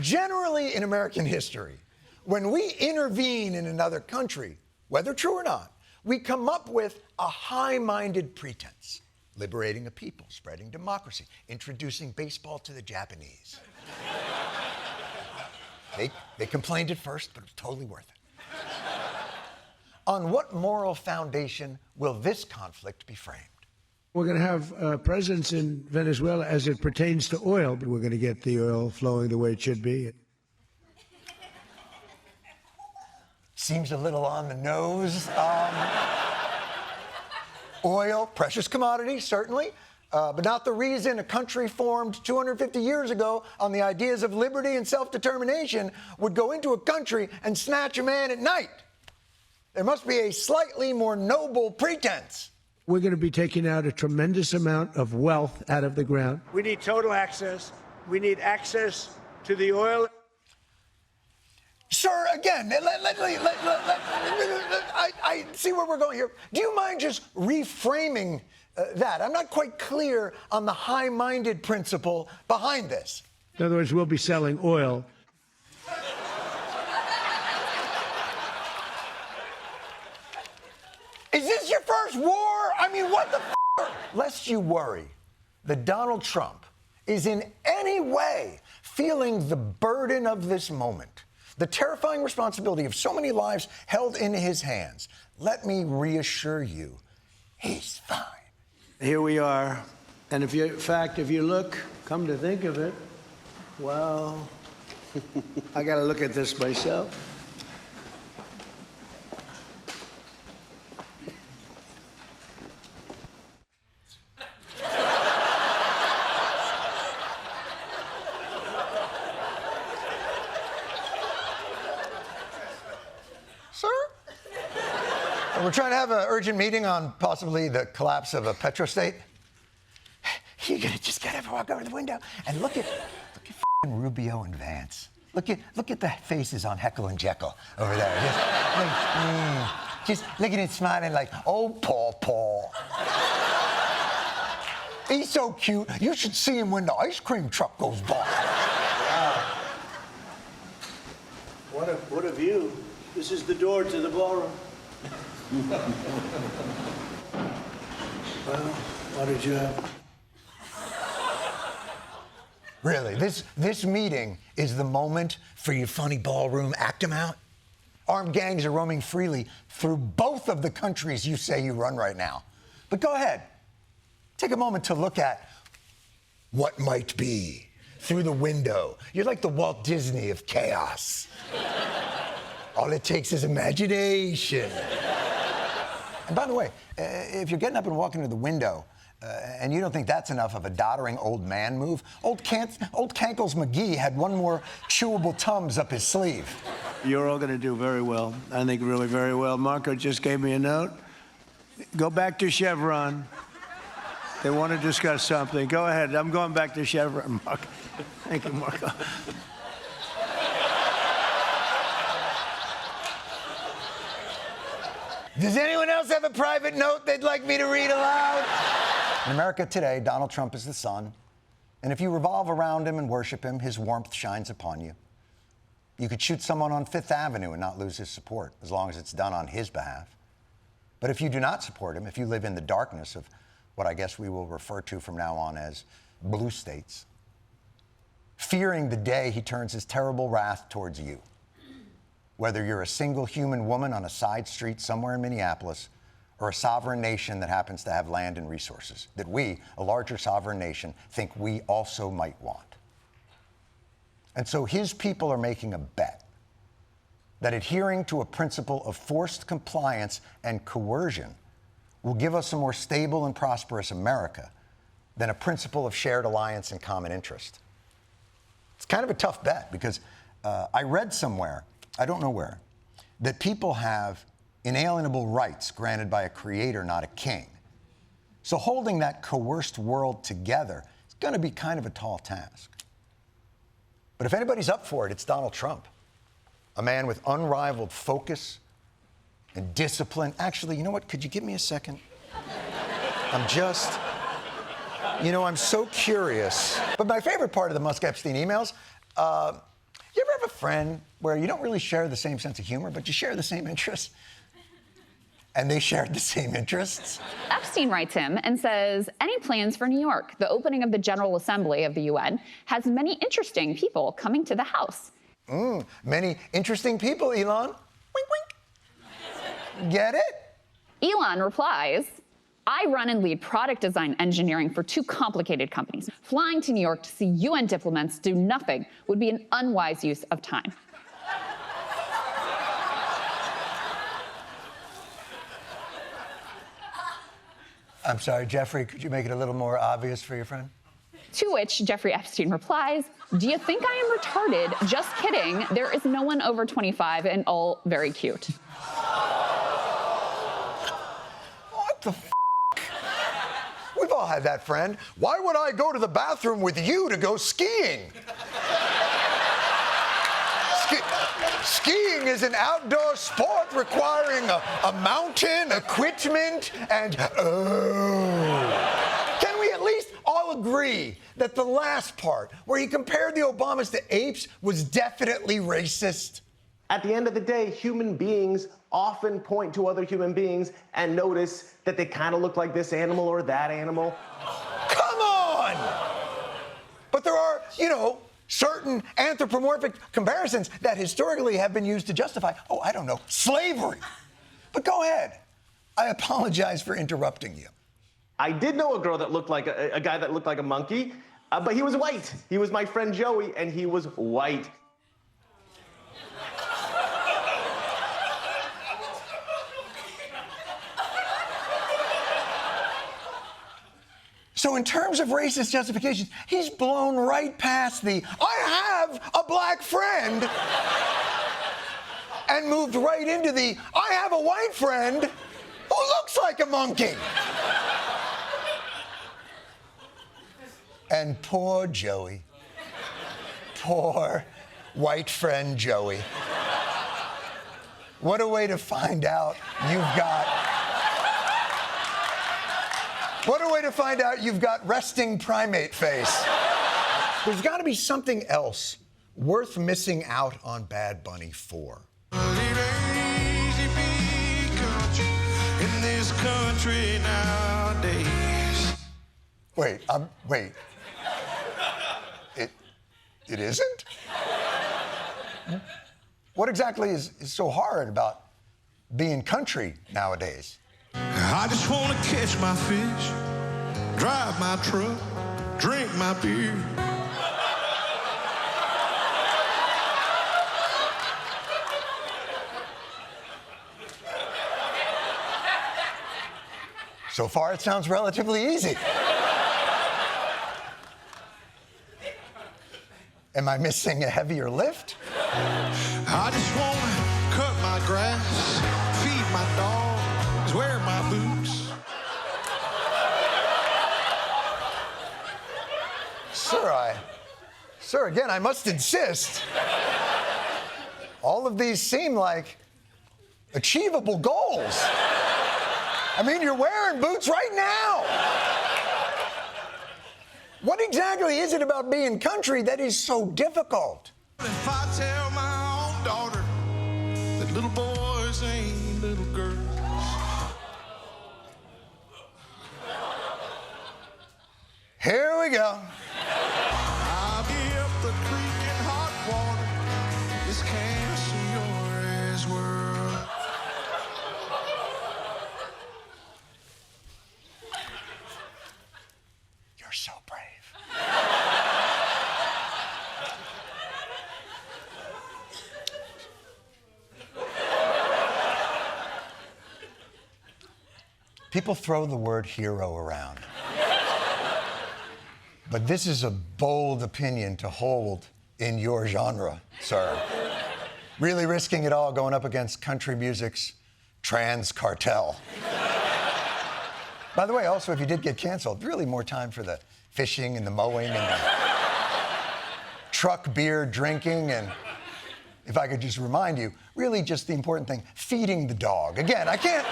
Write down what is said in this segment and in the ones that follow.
Generally in American history, when we intervene in another country, whether true or not, we come up with a high-minded pretense. Liberating a people, spreading democracy, introducing baseball to the Japanese. They complained at first, but it was totally worth it. On what moral foundation will this conflict be framed? We're going to have presence in Venezuela as it pertains to oil. We're going to get the oil flowing the way it should be. Seems a little on the nose. Oil, precious commodity, certainly, but not the reason a country formed 250 years ago on the ideas of liberty and self-determination would go into a country and snatch a man at night. There must be a slightly more noble pretense. We're going to be taking out a tremendous amount of wealth out of the ground. We need total access. We need access to the oil. Sir, again, I see where we're going here. Do you mind just reframing that? I'm not quite clear on the high-minded principle behind this. In other words, we'll be selling oil. Is this your first war? I mean, what the f***? Lest you worry that Donald Trump is in any way feeling the burden of this moment, the terrifying responsibility of so many lives held in his hands, let me reassure you, he's fine. Here we are. And if you look, come to think of it, well, I got to look at this myself. We're trying to have an urgent meeting on possibly the collapse of a petrostate. You're gonna just gotta walk over to the window and look at Rubio and Vance. Look at the faces on Heckle and Jekyll over there. Just looking and smiling like, oh, Paul. He's so cute. You should see him when the ice cream truck goes by. Wow. What a view. This is the door to the ballroom. Well, what did you have? Really, this meeting is the moment for your funny ballroom act 'em out? Armed gangs are roaming freely through both of the countries you say you run right now. But go ahead, take a moment to look at what might be through the window. You're like the Walt Disney of chaos. All it takes is imagination. And by the way, if you're getting up and walking to the window and you don't think that's enough of a doddering old man move, old Cankles McGee had one more chewable Tums up his sleeve. You're all going to do very well. I think really very well. Marco just gave me a note. Go back to Chevron. They want to discuss something. Go ahead. I'm going back to Chevron, Marco. Thank you, Marco. Does anyone else have a private note they'd like me to read aloud? In America today, Donald Trump is the sun, and if you revolve around him and worship him, his warmth shines upon you. You could shoot someone on Fifth Avenue and not lose his support, as long as it's done on his behalf. But if you do not support him, if you live in the darkness of what I guess we will refer to from now on as blue states, fearing the day he turns his terrible wrath towards you, whether you're a single human woman on a side street somewhere in Minneapolis or a sovereign nation that happens to have land and resources that we, a larger sovereign nation, think we also might want. And so his people are making a bet that adhering to a principle of forced compliance and coercion will give us a more stable and prosperous America than a principle of shared alliance and common interest. It's kind of a tough bet because I read somewhere, I don't know where, that people have inalienable rights granted by a creator, not a king. So holding that coerced world together is going to be kind of a tall task. But if anybody's up for it, it's Donald Trump, a man with unrivaled focus and discipline. Actually, you know what? Could you give me a second? I'm so curious. But my favorite part of the Musk-Epstein emails, You ever have a friend where you don't really share the same sense of humor, but you share the same interests? And they shared the same interests? Epstein writes him and says, any plans for New York? The opening of the General Assembly of the UN has many interesting people coming to the House. Many interesting people, Elon. Wink, wink. Get it? Elon replies, I run and lead product design engineering for 2 complicated companies. Flying to New York to see UN diplomats do nothing would be an unwise use of time. I'm sorry, Jeffrey, could you make it a little more obvious for your friend? To which Jeffrey Epstein replies, do you think I am retarded? Just kidding. There is no one over 25 and all very cute. What the f***? We've all had that friend. Why would I go to the bathroom with you to go skiing? Skiing is an outdoor sport requiring a mountain, equipment, and Can we at least all agree that the last part, where he compared the Obamas to apes, was definitely racist? At the end of the day, human beings often point to other human beings and notice that they kind of look like this animal or that animal. Come on! But there are, certain anthropomorphic comparisons that historically have been used to justify, slavery. But go ahead. I apologize for interrupting you. I did know a girl that looked like a guy that looked like a monkey, but he was white. He was my friend Joey, and he was white. So in terms of racist justifications, he's blown right past the, I have a black friend, and moved right into the, I have a white friend who looks like a monkey. And poor Joey. Poor white friend Joey. What a way to find out you've got resting primate face. There's got to be something else worth missing out on Bad Bunny for. In this country nowadays. Wait. It isn't? What exactly is so hard about being country nowadays? I just want to catch my fish, drive my truck, drink my beer. So far, it sounds relatively easy. Am I missing a heavier lift? I just want to cut my grass, feed my dogs, wear my boots. Sir, again, I must insist. All of these seem like achievable goals. I mean, you're wearing boots right now. What exactly is it about being country that is so difficult? If I tell my own daughter that little boys ain't little girls. Here we go. I'll be up the creek in hot water, this cancer yours world. You're so brave. People throw the word hero around. But this is a bold opinion to hold in your genre, sir. Really risking it all going up against country music's trans cartel. By the way, also, if you did get canceled, really more time for the fishing and the mowing and the truck beer drinking, and if I could just remind you, really just the important thing, feeding the dog. Again, I can't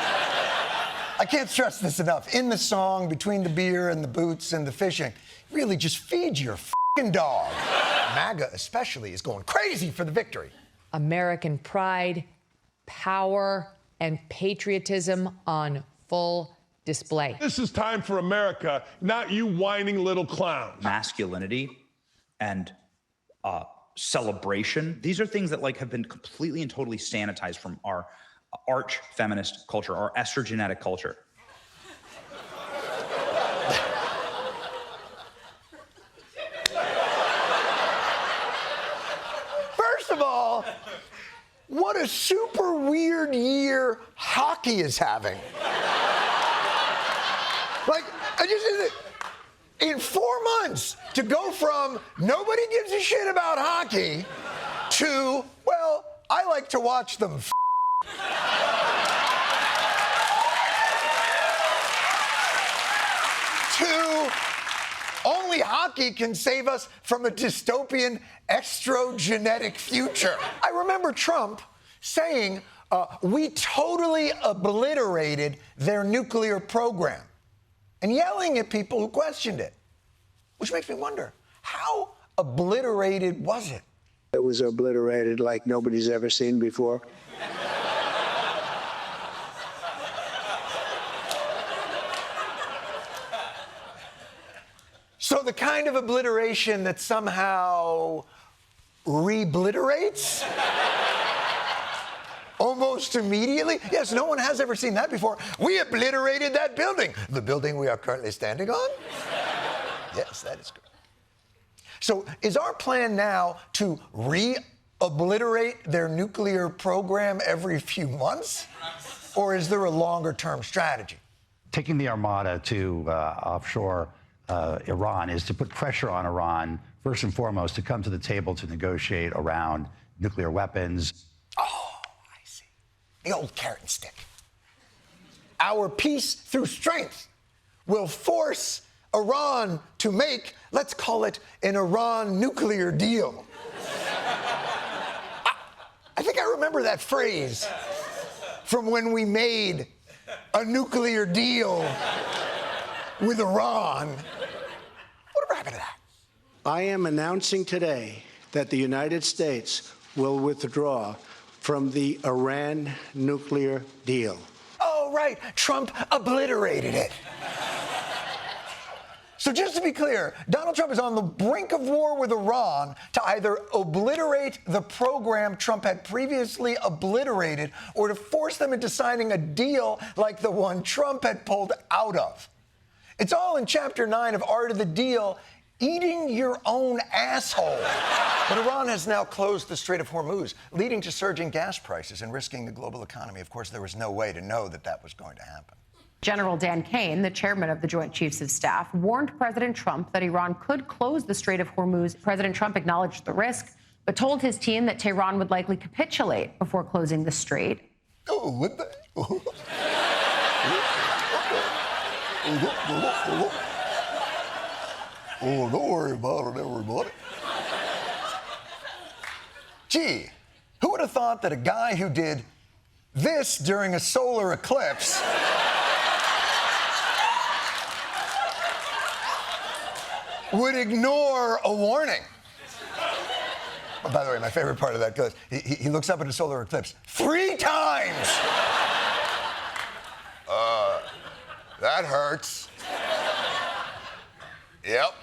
stress this enough. In the song, between the beer and the boots and the fishing, really just feed your f***ing dog. MAGA especially is going crazy for the victory. American pride, power, and patriotism on full display. This is time for America, not you whining little clowns. Masculinity and celebration. These are things that have been completely and totally sanitized from our arch feminist culture, our estrogenetic culture. First of all, what a super weird year hockey is having. In 4 months, to go from nobody gives a shit about hockey to, well, I like to watch them to only hockey can save us from a dystopian estrogenetic future. I remember Trump saying, we totally obliterated their nuclear program, and yelling at people who questioned it, which makes me wonder, how obliterated was it? It was obliterated like nobody's ever seen before. So the kind of obliteration that somehow re-obliterates? Almost immediately? Yes, no one has ever seen that before. We obliterated that building. The building we are currently standing on? Yes, that is correct. So is our plan now to re-obliterate their nuclear program every few months? Or is there a longer-term strategy? Taking the Armada to offshore Iran is to put pressure on Iran, first and foremost, to come to the table to negotiate around nuclear weapons. The old carrot and stick. Our peace through strength will force Iran to make, let's call it, an Iran nuclear deal. I think I remember that phrase from when we made a nuclear deal with Iran. Whatever happened to that? I am announcing today that the United States will withdraw from the Iran nuclear deal. Oh, right. Trump obliterated it. So just to be clear, Donald Trump is on the brink of war with Iran to either obliterate the program Trump had previously obliterated or to force them into signing a deal like the one Trump had pulled out of. It's all in Chapter 9 of Art of the Deal, eating your own asshole. But Iran has now closed the Strait of Hormuz, leading to surging gas prices and risking the global economy. Of course, there was no way to know that that was going to happen. General Dan Kane, the chairman of the Joint Chiefs of Staff, warned President Trump that Iran could close the Strait of Hormuz. President Trump acknowledged the risk, but told his team that Tehran would likely capitulate before closing the strait. Oh, what the? Oh, don't worry about it, everybody. Gee, who would have thought that a guy who did this during a solar eclipse would ignore a warning? Oh, by the way, my favorite part of that goes, he looks up at a solar eclipse 3 times. That hurts. Yep.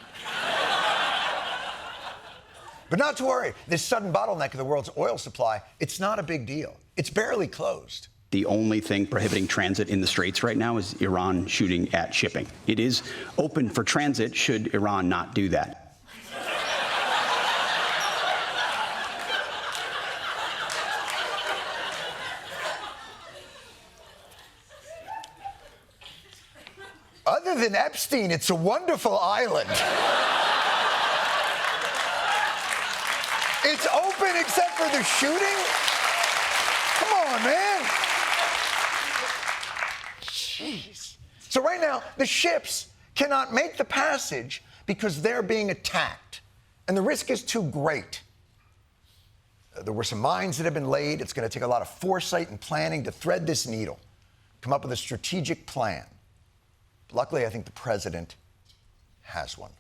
But not to worry, this sudden bottleneck of the world's oil supply, it's not a big deal. It's barely closed. The only thing prohibiting transit in the Straits right now is Iran shooting at shipping. It is open for transit should Iran not do that. Other than Epstein, it's a wonderful island. It's open except for the shooting? Come on, man. Jeez. So right now, the ships cannot make the passage because they're being attacked. And the risk is too great. There were some mines that have been laid. It's going to take a lot of foresight and planning to thread this needle, come up with a strategic plan. Luckily, I think the president has one.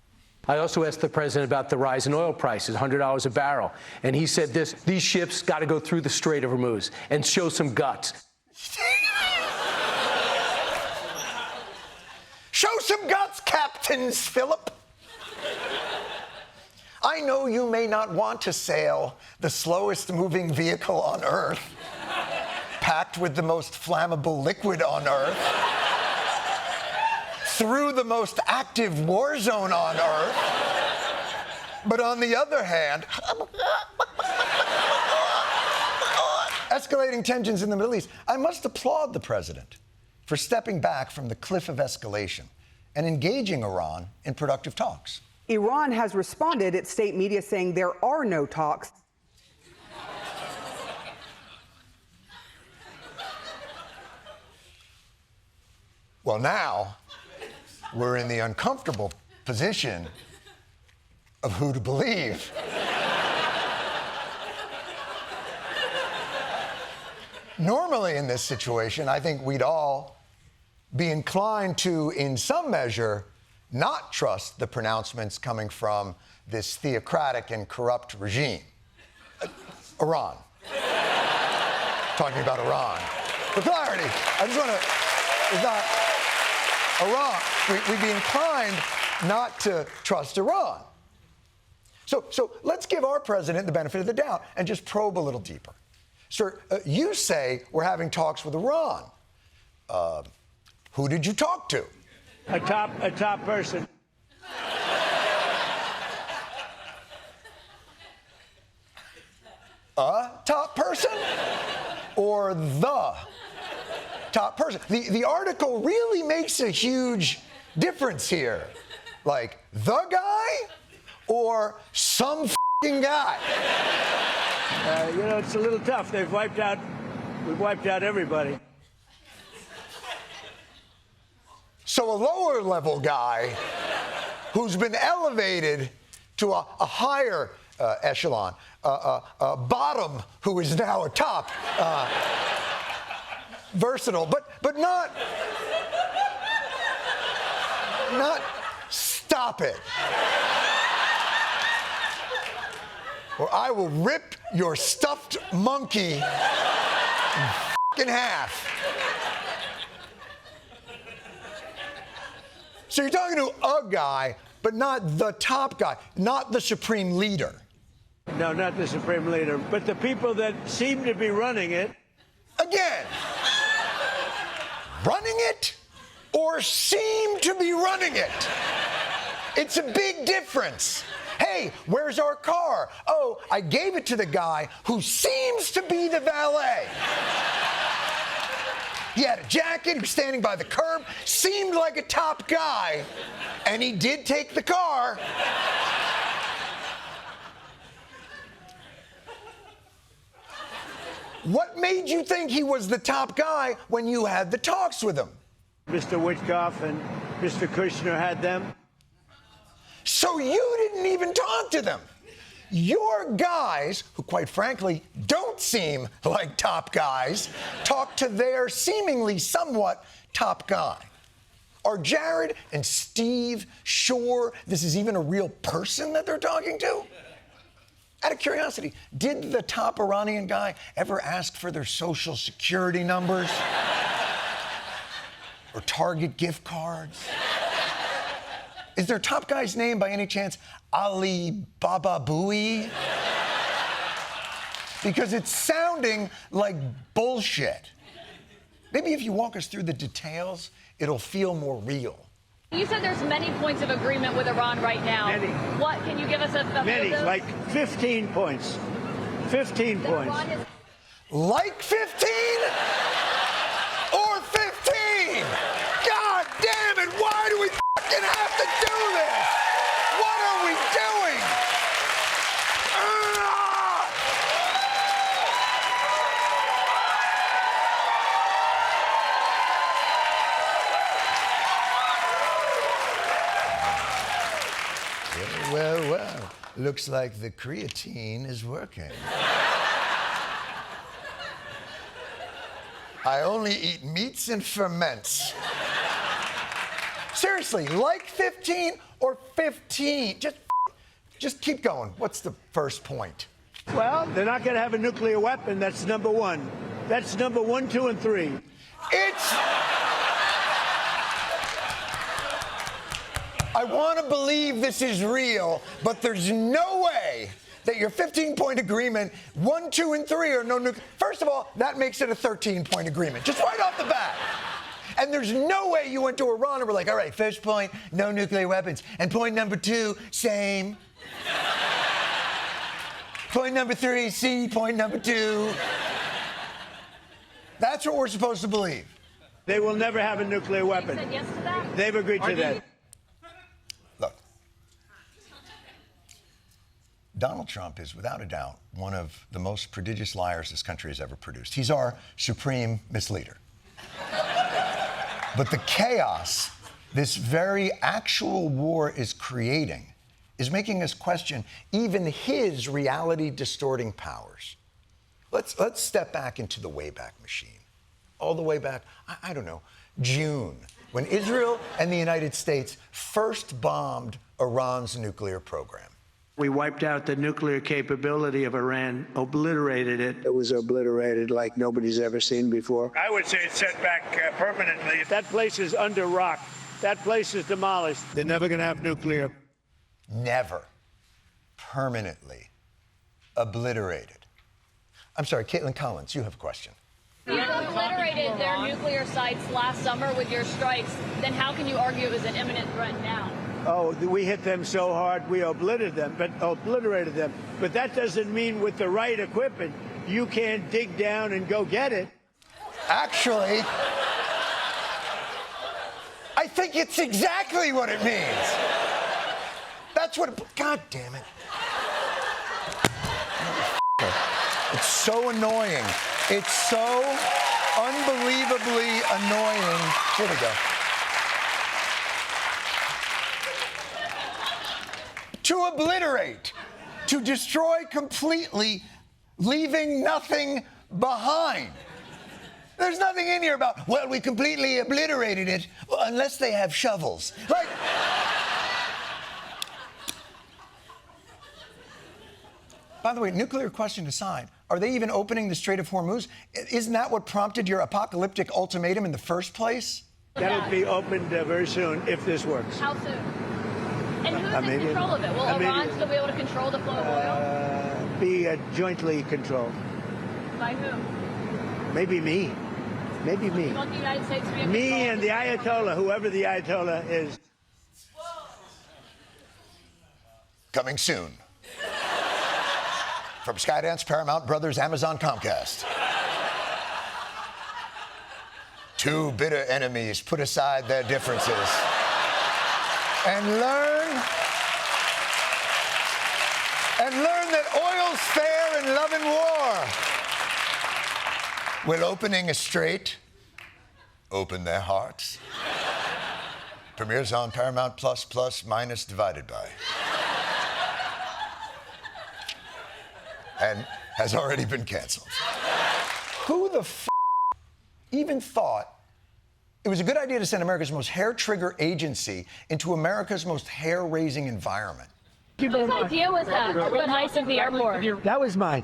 I also asked the president about the rise in oil prices, $100 a barrel. And he said this: these ships got to go through the Strait of Hormuz and show some guts. Show some guts, Captains Philip. I know you may not want to sail the slowest moving vehicle on Earth, packed with the most flammable liquid on Earth, through the most active war zone on Earth. But on the other hand, escalating tensions in the Middle East. I must applaud the president for stepping back from the cliff of escalation and engaging Iran in productive talks. Iran has responded, its state media saying there are no talks. Well, now we're in the uncomfortable position of who to believe. Normally in this situation, I think we'd all be inclined to, in some measure, not trust the pronouncements coming from this theocratic and corrupt regime. Iran. Talking about Iran. For clarity, I just want to, it's not Iran. We'd be inclined not to trust Iran. So let's give our president the benefit of the doubt and just probe a little deeper. Sir, you say we're having talks with Iran. Who did you talk to? A top person. A top person? Or the top person? The article really makes a huge difference here. Like, the guy or some f***ing guy? It's a little tough. We've wiped out everybody. So a lower level guy who's been elevated to a higher echelon, a bottom who is now a top, versatile, but not stop it. Or I will rip your stuffed monkey in half. So you're talking to a guy, but not the top guy, not the supreme leader. No, not the supreme leader, but the people that seem to be running it. Again, running it or seem to be running it. It's a big difference. Hey, where's our car? Oh, I gave it to the guy who seems to be the valet. He had a jacket, he was standing by the curb, seemed like a top guy, and he did take the car. What made you think he was the top guy when you had the talks with him? Mr. Witkoff and Mr. Kushner had them. So you didn't even talk to them. Your guys, who quite frankly don't seem like top guys, talk to their seemingly somewhat top guy. Are Jared and Steve sure this is even a real person that they're talking to? Out of curiosity, did the top Iranian guy ever ask for their social security numbers? Or Target gift cards? Is their top guy's name, by any chance, Ali Baba Booey? Because it's sounding like bullshit. Maybe if you walk us through the details, it'll feel more real. You said there's many points of agreement with Iran right now. Many. What, can you give us a Many, like 15 points. 15 points. Like 15? Or 15? God damn it, why do we fucking have to do this? What are we doing? Well, looks like the creatine is working. I only eat meats and ferments. Seriously, like 15 or 15? Just keep going. What's the first point? Well, they're not going to have a nuclear weapon. That's number one. That's number 1, 2, and 3. I want to believe this is real, but there's no way that your 15-point agreement, 1, 2, and 3 are no nuclear. First of all, that makes it a 13-point agreement, just right off the bat. And there's no way you went to Iran and were like, all right, first point, no nuclear weapons. And point number 2, same. Point number 3, see, point number 2. That's what we're supposed to believe. They will never have a nuclear weapon. They said yes to that? They've agreed to that. Look, Donald Trump is without a doubt one of the most prodigious liars this country has ever produced. He's our supreme misleader. But the chaos this very actual war is creating is making us question even his reality-distorting powers. Let's step back into the Wayback Machine. All the way back, I don't know, June, when Israel and the United States first bombed Iran's nuclear program. We wiped out the nuclear capability of Iran, obliterated it. It was obliterated like nobody's ever seen before. I would say it's set back permanently. That place is under rock. That place is demolished. They're never going to have nuclear. Never. Permanently. Obliterated. I'm sorry, Caitlin Collins, you have a question. If you obliterated their nuclear sites last summer with your strikes, then how can you argue it was an imminent threat now? Oh, we hit them so hard, we obliterated them. But that doesn't mean with the right equipment, you can't dig down and go get it. Actually, I think it's exactly what it means. That's what God damn it. It's so annoying. It's so unbelievably annoying. Here we go. To obliterate, to destroy completely, leaving nothing behind. There's nothing in here about, well, we completely obliterated it, well, unless they have shovels. Like, by the way, nuclear question aside, are they even opening the Strait of Hormuz? Isn't that what prompted your apocalyptic ultimatum in the first place? That'll be opened very soon if this works. How soon? And who's in control of it? Will Iran still be able to control the flow of oil? Be jointly controlled. By who? Maybe me. Maybe me. You want the United States to be in Me control? and the Ayatollah, whoever the Ayatollah is. Coming soon. From Skydance, Paramount Brothers, Amazon, Comcast. Two bitter enemies put aside their differences and learn that oil's fair and love and war. Will opening a strait open their hearts? Premieres on Paramount Plus minus divided by. And has already been canceled. Who the even thought it was a good idea to send America's most hair-trigger agency into America's most hair-raising environment? Whose idea was that? To put ice at the airport. That was mine.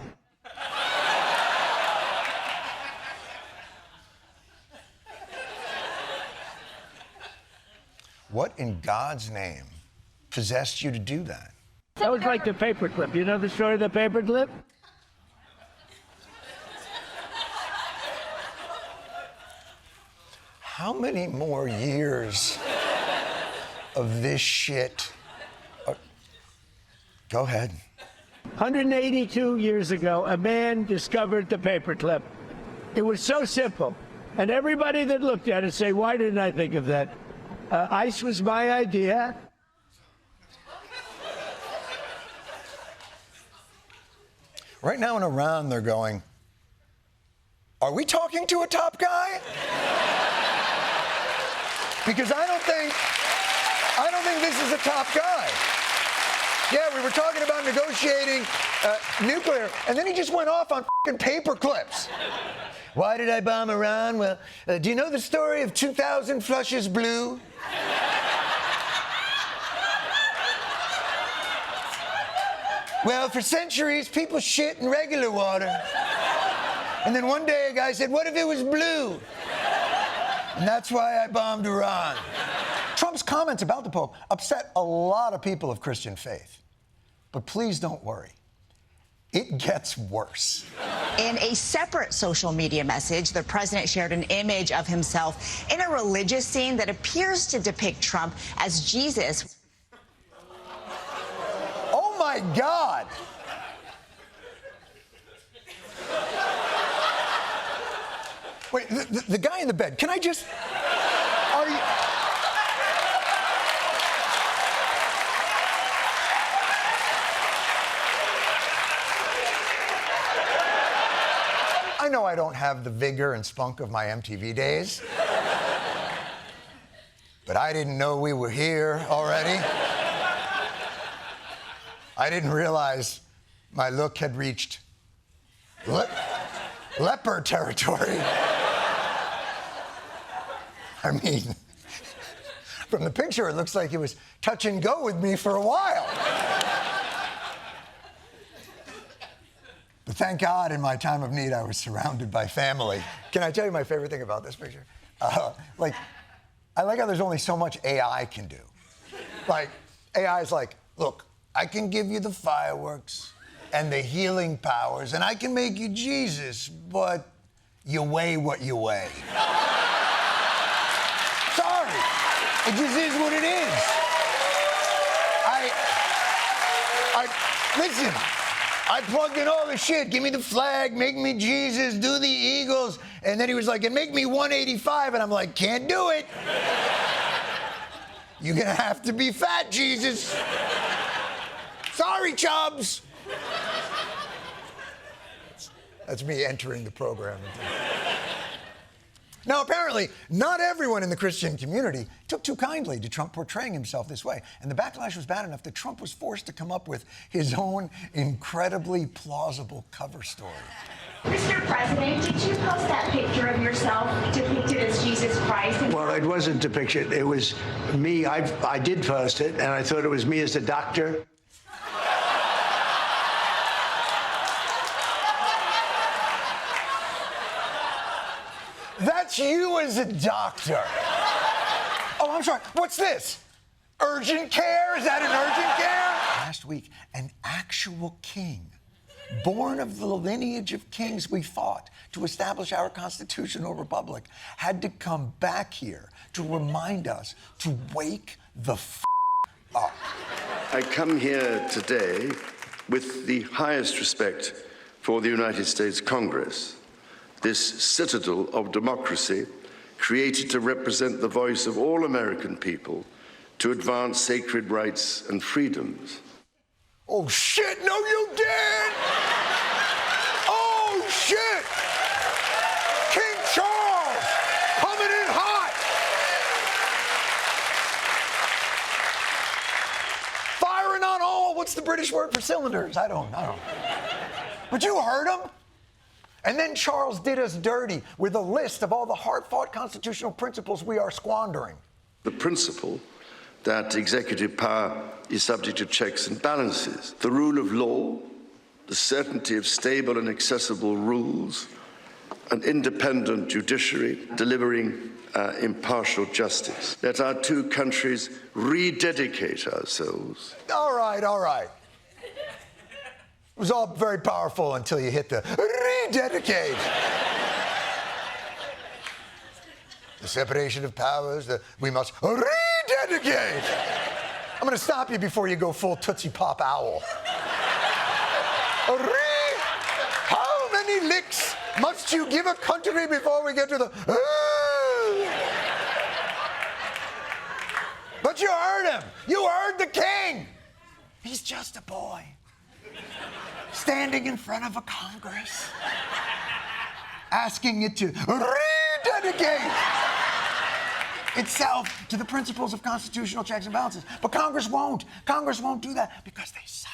What in God's name possessed you to do that? That was like the paperclip. You know the story of the paperclip? How many more years of this shit? Go ahead. 182 years ago, a man discovered the paperclip. It was so simple. And everybody that looked at it say, why didn't I think of that? Ice was my idea. Right now in Iran, they're going, are we talking to a top guy? Because I don't think this is a top guy. Yeah, we were talking about negotiating nuclear, and then he just went off on fucking paper clips. Why did I bomb Iran? Well, do you know the story of 2,000 flushes blue? Well, for centuries, people shit in regular water. And then one day a guy said, what if it was blue? And that's why I bombed Iran. Trump's comments about the Pope upset a lot of people of Christian faith. But please don't worry. It gets worse. In a separate social media message, the president shared an image of himself in a religious scene that appears to depict Trump as Jesus. Oh my God! Wait, the guy in the bed, can I just... Are you... I know I don't have the vigor and spunk of my MTV days, but I didn't know we were here already. I didn't realize my look had reached leper territory. I mean, from the picture, it looks like he was touch and go with me for a while. But thank God, in my time of need, I was surrounded by family. Can I tell you my favorite thing about this picture? I like how there's only so much AI can do. Like, AI's like, look, I can give you the fireworks and the healing powers, and I can make you Jesus, but you weigh what you weigh. Sorry. It just is what it is. Listen, I plugged in all the shit. Give me the flag, make me Jesus, do the Eagles. And then he was like, and make me 185. And I'm like, can't do it. You're gonna have to be fat, Jesus. Sorry, Chubbs. That's me entering the program. Now, apparently, not everyone in the Christian community took too kindly to Trump portraying himself this way. And the backlash was bad enough that Trump was forced to come up with his own incredibly plausible cover story. Mr. President, did you post that picture of yourself depicted as Jesus Christ? Well, it wasn't depicted. It was me. I did post it, and I thought it was me as a doctor. That's you as a doctor. Oh, I'm sorry. What's this? Urgent care? Is that an urgent care? Last week, an actual king, born of the lineage of kings we fought to establish our constitutional republic, had to come back here to remind us to wake the f up. I come here today with the highest respect for the United States Congress, this citadel of democracy created to represent the voice of all American people to advance sacred rights and freedoms. Oh, shit, no, you didn't! Oh, shit! King Charles coming in hot! Firing on all, what's the British word for cylinders? I don't know. But you heard him. And then Charles did us dirty with a list of all the hard-fought constitutional principles we are squandering. The principle that executive power is subject to checks and balances, the rule of law, the certainty of stable and accessible rules, an independent judiciary delivering impartial justice. Let our two countries rededicate ourselves. All right, all right. It was all very powerful until you hit the rededicate. The separation of powers, we must rededicate. I'm gonna stop you before you go full Tootsie Pop Owl. How many licks must you give a country before we get to the... But you heard him. You heard the king. He's just a boy. Standing in front of a Congress, asking it to rededicate itself to the principles of constitutional checks and balances. But Congress won't. Congress won't do that because they suck.